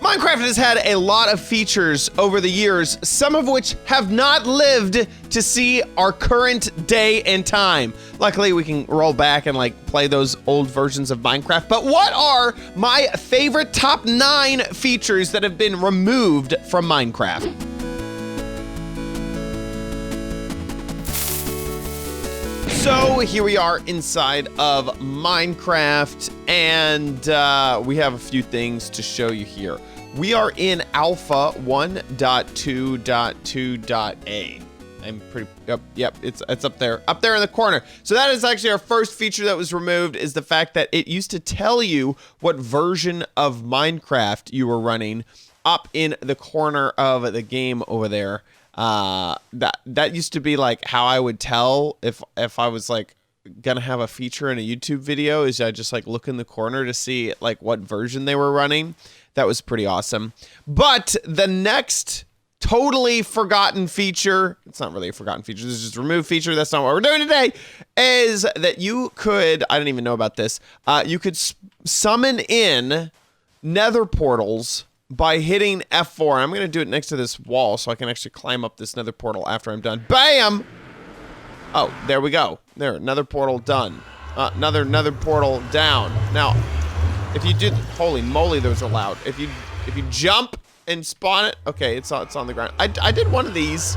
Minecraft has had a lot of features over the years, some of which have not lived to see our current day and time. Luckily, we can roll back and like play those old versions of Minecraft. But what are my favorite top 9 features that have been removed from Minecraft? So here we are inside of Minecraft, and we have a few things to show you here. We are in Alpha 1.2.2.a. I'm pretty, yep, it's up there in the corner. So that is actually our first feature that was removed, is the fact that it used to tell you what version of Minecraft you were running up in the corner of the game over there. That used to be like how I would tell if I was like gonna have a feature in a YouTube video, is I just like look in the corner to see like what version they were running. That was pretty awesome. But the next totally forgotten feature, it's not really a forgotten feature, this is just a removed feature, that's not what we're doing today, is that you could, I didn't even know about this, you could summon in nether portals by hitting F4. I'm gonna do it next to this wall so I can actually climb up this nether portal after I'm done. Bam! Oh, there we go. There, nether portal done. Another nether portal down. Now, if you did, holy moly, those are loud. If you jump and spawn it, okay, it's on the ground. I did one of these.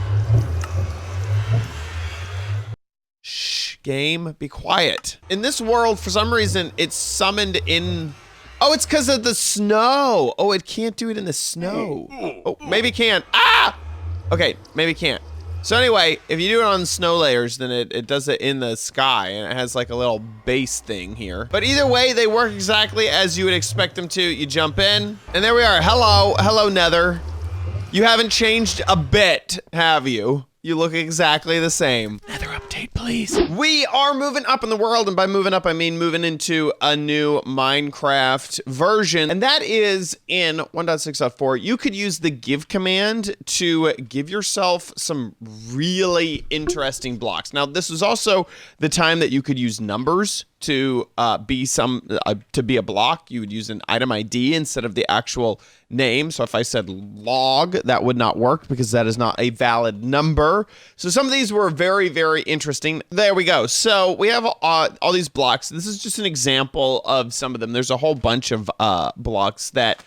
Shh, game, be quiet. In this world, for some reason, it's summoned in. Oh, it's because of the snow. Oh, it can't do it in the snow. Oh, maybe it can. Ah! Okay, maybe it can't. So anyway, if you do it on snow layers, then it does it in the sky, and it has like a little base thing here. But either way, they work exactly as you would expect them to. You jump in, and there we are. Hello, Nether. You haven't changed a bit, have you? You look exactly the same. Nether update, please. We are moving up in the world, and by moving up, I mean moving into a new Minecraft version, and that is in 1.6.4. You could use the give command to give yourself some really interesting blocks. Now, this is also the time that you could use numbers to be a block. You would use an item ID instead of the actual name. So if I said log, that would not work because that is not a valid number. So some of these were very, very interesting. There we go. So we have all these blocks. This is just an example of some of them. There's a whole bunch of blocks that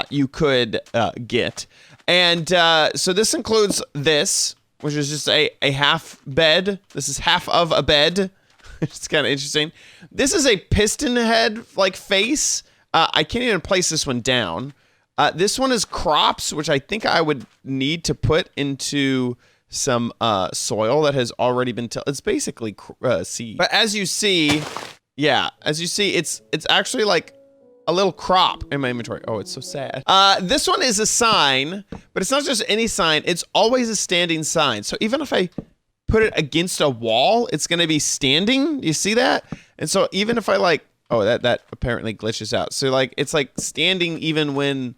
you could get. And so this includes this, which is just a half bed. This is half of a bed. It's kind of interesting. This is a piston head like face. I can't even place this one down. This one is crops, which I think I would need to put into some soil that has already been it's basically seed. But as you see, it's actually like a little crop in my inventory. Oh, it's so sad. This one is a sign, but it's not just any sign. It's always a standing sign. So even if I put it against a wall, it's gonna be standing. You see that? And so even if I like, oh, that apparently glitches out. So like, it's like standing even when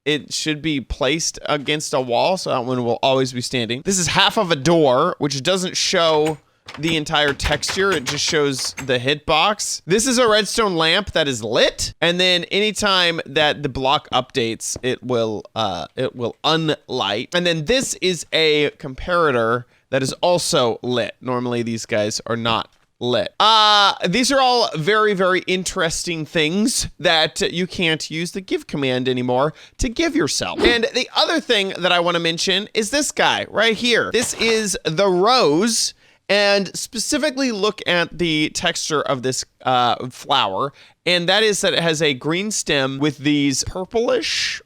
it should be placed against a wall. So that one will always be standing. This is half of a door, which doesn't show the entire texture. It just shows the hitbox. This is a redstone lamp that is lit. And then anytime that the block updates, it will unlight. And then this is a comparator that is also lit. Normally these guys are not lit. These are all very, very interesting things that you can't use the give command anymore to give yourself. And the other thing that I want to mention is this guy right here. This is the rose, and specifically look at the texture of this flower, and that is that it has a green stem with these purplish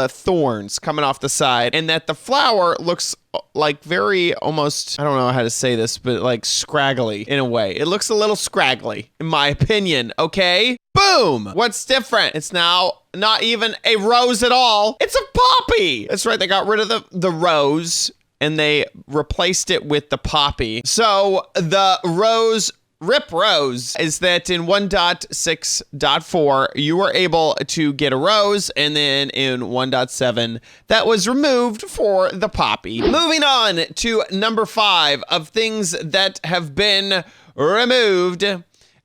thorns coming off the side, and that the flower looks like very almost, I don't know how to say this, but like scraggly in a way. It looks a little scraggly in my opinion, okay? Boom! What's different? It's now not even a rose at all. It's a poppy! That's right, they got rid of the rose and they replaced it with the poppy. So the rose Rip Rose is that in 1.6.4, you were able to get a rose, and then in 1.7, that was removed for the poppy. Moving on to number 5 of things that have been removed.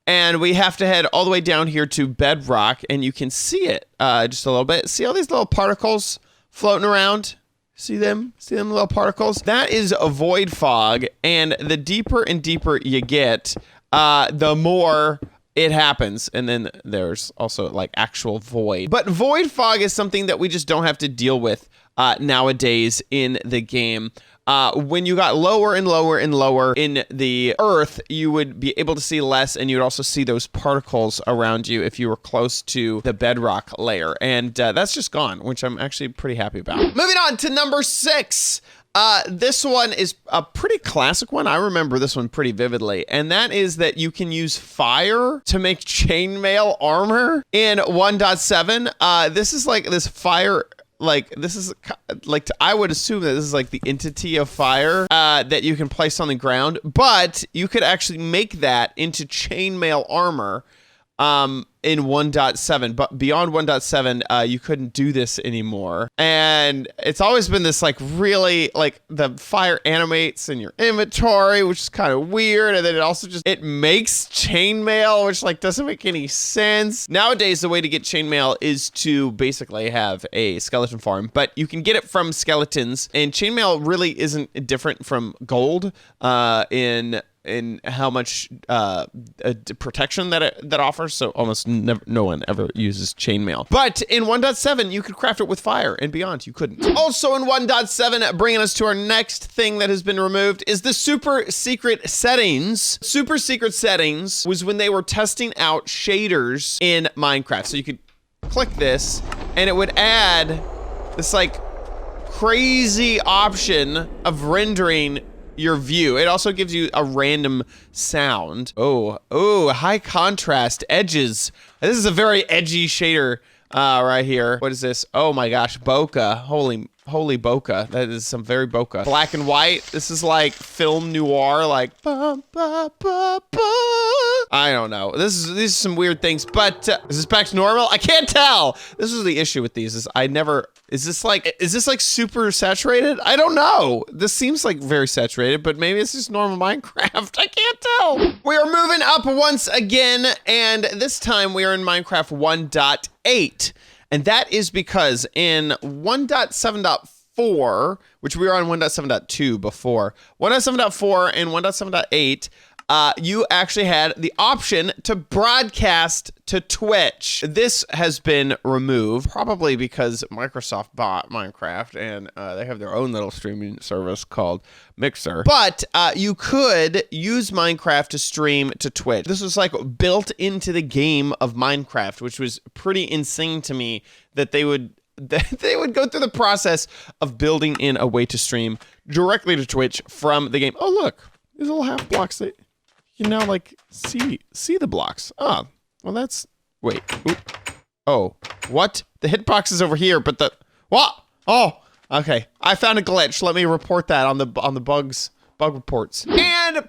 And we have to head all the way down here to bedrock, and you can see it just a little bit. See all these little particles floating around? See them? See them little particles? That is a void fog, and the deeper and deeper you get, the more it happens. And then there's also like actual void. But void fog is something that we just don't have to deal with nowadays in the game. When you got lower and lower and lower in the earth, you would be able to see less, and you'd also see those particles around you if you were close to the bedrock layer. And that's just gone, which I'm actually pretty happy about. Moving on to number 6. This one is a pretty classic one. I remember this one pretty vividly, and that is that you can use fire to make chainmail armor in 1.7. This is like this fire. Like, this is like, I would assume that this is like the entity of fire that you can place on the ground, but you could actually make that into chainmail armor in 1.7, but beyond 1.7, you couldn't do this anymore. And it's always been this like really like the fire animates in your inventory, which is kind of weird. And then it also just, it makes chainmail, which like doesn't make any sense. Nowadays, the way to get chainmail is to basically have a skeleton farm, but you can get it from skeletons, and chainmail really isn't different from gold in how much protection that it offers. So almost no one ever uses chainmail. But in 1.7, you could craft it with fire, and beyond, you couldn't. Also in 1.7, bringing us to our next thing that has been removed, is the super secret settings. Super secret settings was when they were testing out shaders in Minecraft. So you could click this, and it would add this like crazy option of rendering your view. It also gives you a random sound. Oh, high contrast edges. This is a very edgy shader right here. What is this? Oh my gosh, bokeh. Holy bokeh. That is some very bokeh. Black and white. This is like film noir, like I don't know. These are some weird things, but is this back to normal? I can't tell. This is the issue with these, is is this like super saturated? I don't know. This seems like very saturated, but maybe it's just normal Minecraft. I can't tell. We are moving up once again, and this time we are in Minecraft 1.8. And that is because in 1.7.4, which we were on 1.7.2 before, 1.7.4 and 1.7.8, you actually had the option to broadcast to Twitch. This has been removed, probably because Microsoft bought Minecraft, and they have their own little streaming service called Mixer. But you could use Minecraft to stream to Twitch. This was like built into the game of Minecraft, which was pretty insane to me that they would go through the process of building in a way to stream directly to Twitch from the game. Oh, look, these little half blocks that you now like see the blocks. Oh, well, that's, wait. Oop. Oh, what? The hitbox is over here, but what? Oh, okay. I found a glitch. Let me report that on the bug reports. And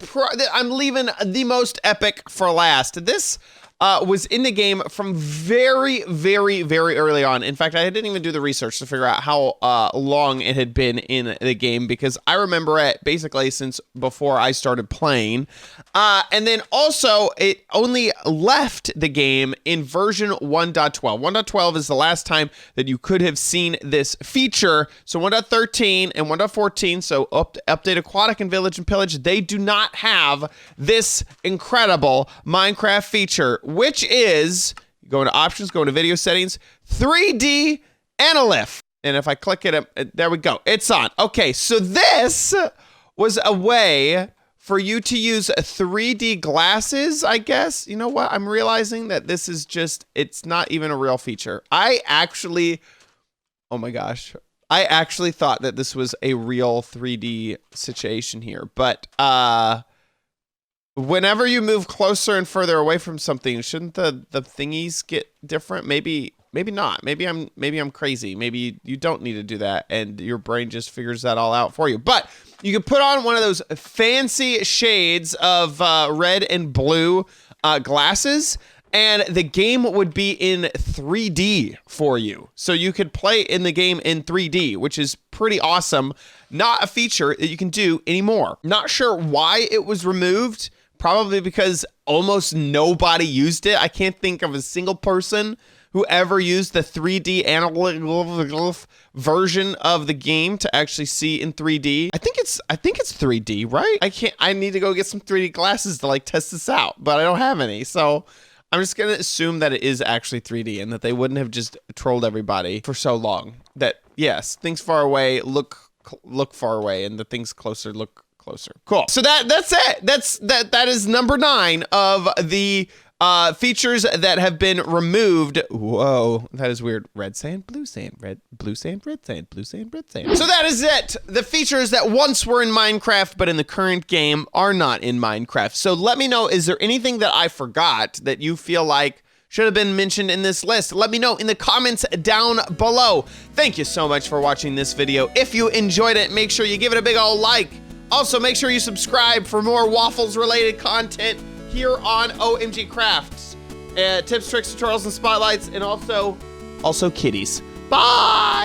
I'm leaving the most epic for last. This was in the game from very, very, very early on. In fact, I didn't even do the research to figure out how long it had been in the game, because I remember it basically since before I started playing. And then also, it only left the game in version 1.12. 1.12 is the last time that you could have seen this feature. So 1.13 and 1.14, so Update Aquatic and Village and Pillage, they do not have this incredible Minecraft feature, which is, go into options, go into video settings, 3D Analyph. And if I click it, there we go. It's on. Okay, so this was a way for you to use 3D glasses, I guess. You know what? I'm realizing that this is just, it's not even a real feature. Oh my gosh. I actually thought that this was a real 3D situation here, but whenever you move closer and further away from something, shouldn't the thingies get different? Maybe not. Maybe I'm crazy. Maybe you don't need to do that, and your brain just figures that all out for you. But you can put on one of those fancy shades of red and blue glasses, and the game would be in 3D for you. So you could play in the game in 3D, which is pretty awesome. Not a feature that you can do anymore. Not sure why it was removed. probably because almost nobody used it. I can't think of a single person who ever used the 3D analog version of the game to actually see in 3D. I think it's 3D, right? I need to go get some 3D glasses to like test this out, but I don't have any. So I'm just gonna assume that it is actually 3D and that they wouldn't have just trolled everybody for so long. That yes, things far away look far away, and the things closer look closer. Cool. So that's it. That is number 9 of the features that have been removed. Whoa, that is weird. Red sand, blue sand, blue sand, red sand, blue sand, red sand. So that is it. The features that once were in Minecraft, but in the current game are not in Minecraft. So let me know, is there anything that I forgot that you feel like should have been mentioned in this list? Let me know in the comments down below. Thank you so much for watching this video. If you enjoyed it, make sure you give it a big ol' like. Also, make sure you subscribe for more waffles related content here on OMG Crafts. Tips, tricks, tutorials, and spotlights, and also kitties. Bye!